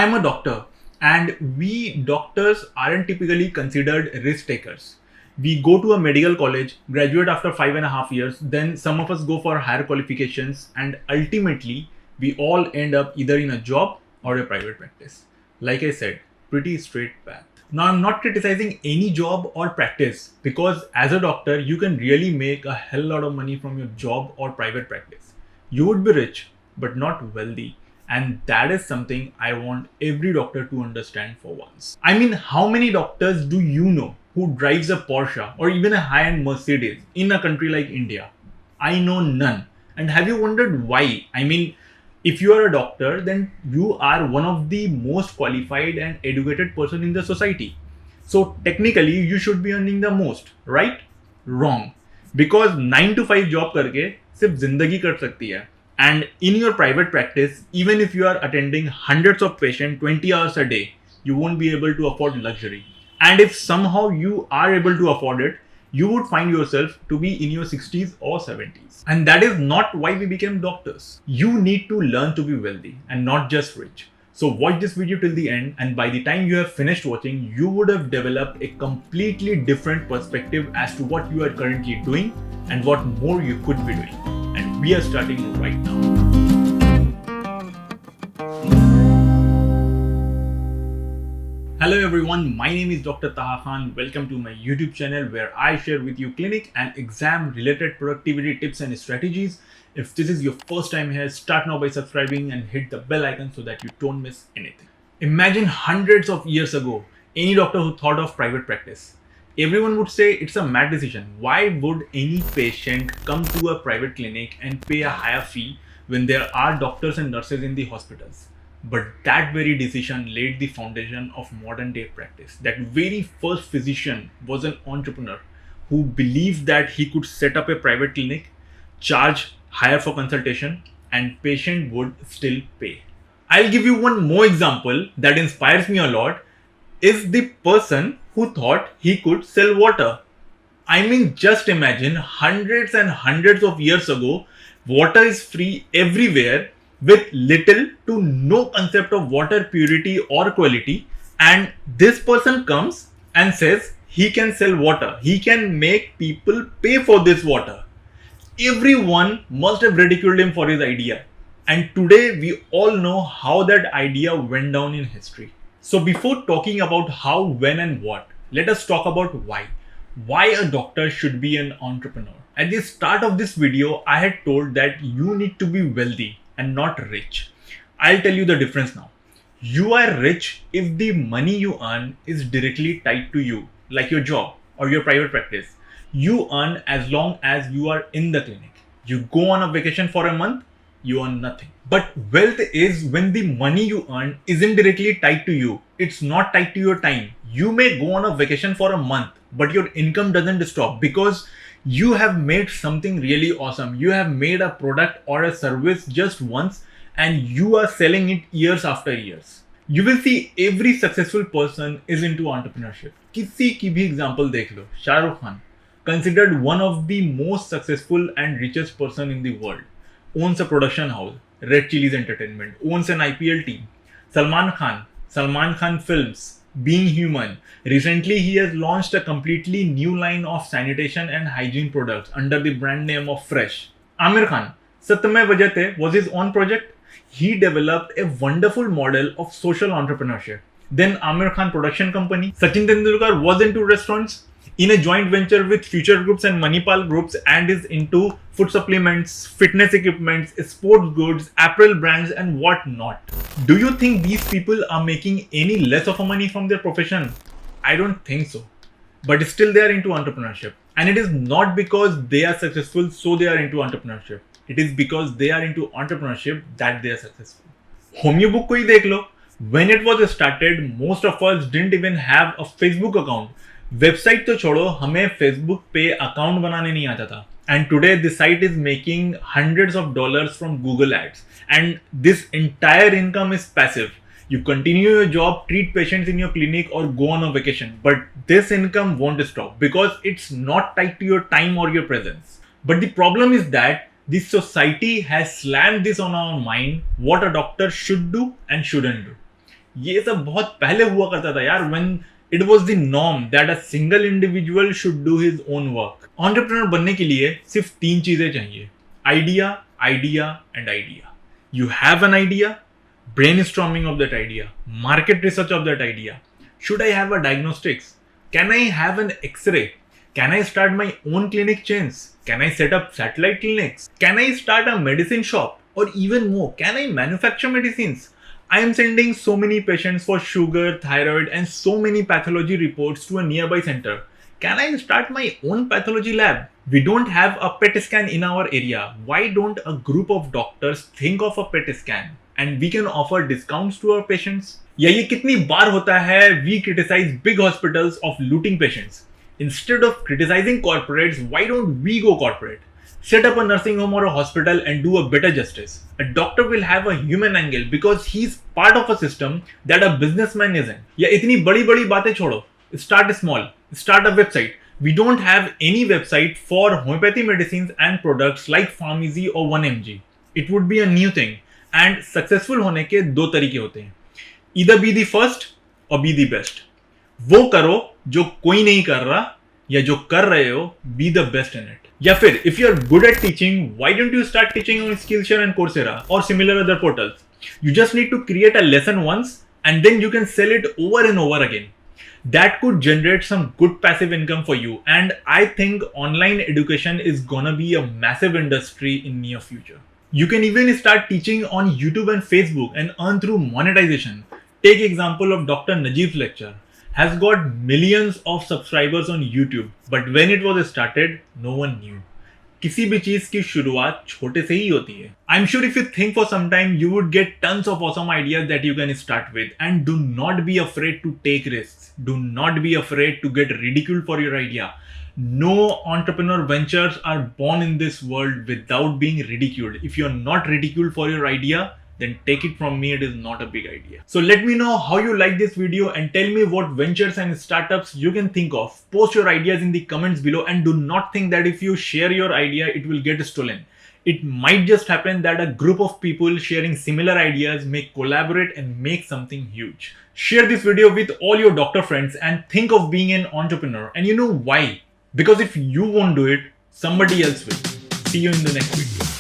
I'm a doctor, and we doctors aren't typically considered risk takers. We go to a medical college, graduate after 5.5 years, then some of us go for higher qualifications, and ultimately, we all end up either in a job or a private practice. Like I said, pretty straight path. Now, I'm not criticizing any job or practice because as a doctor, you can really make a hell lot of money from your job or private practice. You would be rich, but not wealthy. And that is something I want every doctor to understand for once. I mean, how many doctors do you know who drives a Porsche or even a high-end Mercedes in a country like India? I know none. And have you wondered why? I mean, if you are a doctor, then you are one of the most qualified and educated person in the society. So technically, you should be earning the most, right? Wrong. Because 9 to 5 job करके सिर्फ जिंदगी cut सकती है. And in your private practice, even if you are attending hundreds of patients 20 hours a day, you won't be able to afford luxury. And if somehow you are able to afford it, you would find yourself to be in your 60s or 70s. And that is not why we became doctors. You need to learn to be wealthy and not just rich. So watch this video till the end, and by the time you have finished watching, you would have developed a completely different perspective as to what you are currently doing and what more you could be doing. And we are starting right now. Hello everyone, my name is Dr. Taha Khan. Welcome to my YouTube channel where I share with you clinic and exam related productivity tips and strategies. If this is your first time here, start now by subscribing and hit the bell icon so that you don't miss anything. Imagine hundreds of years ago, any doctor who thought of private practice. Everyone would say it's a mad decision. Why would any patient come to a private clinic and pay a higher fee when there are doctors and nurses in the hospitals? But that very decision laid the foundation of modern day practice. That very first physician was an entrepreneur who believed that he could set up a private clinic, charge higher for consultation, and patient would still pay. I'll give you one more example that inspires me a lot. Is the person who thought he could sell water. I mean, just imagine hundreds and hundreds of years ago, water is free everywhere with little to no concept of water purity or quality, and this person comes and says he can sell water. He can make people pay for this water. Everyone must have ridiculed him for his idea. And today we all know how that idea went down in history. So before talking about how, when and what, let us talk about why. Why a doctor should be an entrepreneur. At the start of this video, I had told that you need to be wealthy and not rich. I'll tell you the difference now. You are rich if the money you earn is directly tied to you, like your job or your private practice. You earn as long as you are in the clinic. You go on a vacation for a month, you earn nothing. But wealth is when the money you earn isn't directly tied to you. It's not tied to your time. You may go on a vacation for a month, but your income doesn't stop because you have made something really awesome. You have made a product or a service just once and you are selling it years after years. You will see every successful person is into entrepreneurship. किसी की भी example देख लो. Shahrukh Khan, considered one of the most successful and richest person in the world, owns a production house, Red Chillies Entertainment, owns an IPL team. Salman Khan Films, Being Human. Recently, he has launched a completely new line of sanitation and hygiene products under the brand name of Fresh. Amir Khan, Satyamay Vajate was his own project. He developed a wonderful model of social entrepreneurship. Then Amir Khan Production Company. Sachin Tendulkar was into restaurants in a joint venture with Future Groups and Manipal Groups and is into food supplements, fitness equipments, sports goods, apparel brands and what not. Do you think these people are making any less of a money from their profession? I don't think so. But still they are into entrepreneurship. And it is not because they are successful so they are into entrepreneurship. It is because they are into entrepreneurship that they are successful. Homoeopathy को ही देख लो. When it was started, most of us didn't even have a Facebook account. Website तो छोड़ो, हमें Facebook पे account बनाने नहीं आता था. And today the site is making hundreds of dollars from Google ads. And this entire income is passive. You continue your job, treat patients in your clinic or go on a vacation. But this income won't stop because it's not tied to your time or your presence. But the problem is that the society has slammed this on our mind, what a doctor should do and shouldn't do. ये सब बहुत पहले हुआ करता था यार, when it was the norm that a single individual should do his own work. Entrepreneur बनने के लिए सिर्फ 3 चीजें चाहिए, idea, idea and idea. You have an idea, brainstorming of that idea, market research of that idea. Should I have a diagnostics? Can I have an X-ray? Can I start my own clinic chains? Can I set up satellite clinics? Can I start a medicine shop? Or even more, can I manufacture medicines? I am sending so many patients for sugar, thyroid and so many pathology reports to a nearby center. Can I start my own pathology lab? We don't have a PET scan in our area. Why don't a group of doctors think of a PET scan? And we can offer discounts to our patients? या ये कितनी बार होता है, we criticize big hospitals of looting patients. Instead of criticizing corporates, why don't we go corporate? Set up a nursing home or a hospital and do a better justice. A doctor will have a human angle because he's part of a system that a businessman isn't. या इतनी बड़ी बड़ी बातें छोड़ो. Start small. Start a website. We don't have any website for homeopathy medicines and products like Pharmacy or 1mg. It would be a new thing. And successful होने के 2 तरीके होते हैं. Either be the first or be the best. वो करो जो कोई नहीं कर रहा, या जो कर रहे हो be the best in it. या फिर if you are good at teaching, why don't you start teaching on Skillshare and Coursera or similar other portals? You just need to create a lesson once and then you can sell it over and over again. That could generate some good passive income for you, and I think online education is gonna be a massive industry in near future. You can even start teaching on YouTube and Facebook and earn through monetization. Take example of Dr. Najib's lecture. Has got millions of subscribers on YouTube, but when it was started, no one knew. किसी भी चीज की शुरुआत छोटे से ही होती है. I'm sure if you think for some time, you would get tons of awesome ideas that you can start with. And do not be afraid to take risks. Do not be afraid to get ridiculed for your idea. No entrepreneur ventures are born in this world without being ridiculed. If you're not ridiculed for your idea, then take it from me, it is not a big idea. So let me know how you like this video and tell me what ventures and startups you can think of. Post your ideas in the comments below and do not think that if you share your idea, it will get stolen. It might just happen that a group of people sharing similar ideas may collaborate and make something huge. Share this video with all your doctor friends and think of being an entrepreneur. And you know why? Because if you won't do it, somebody else will. See you in the next video.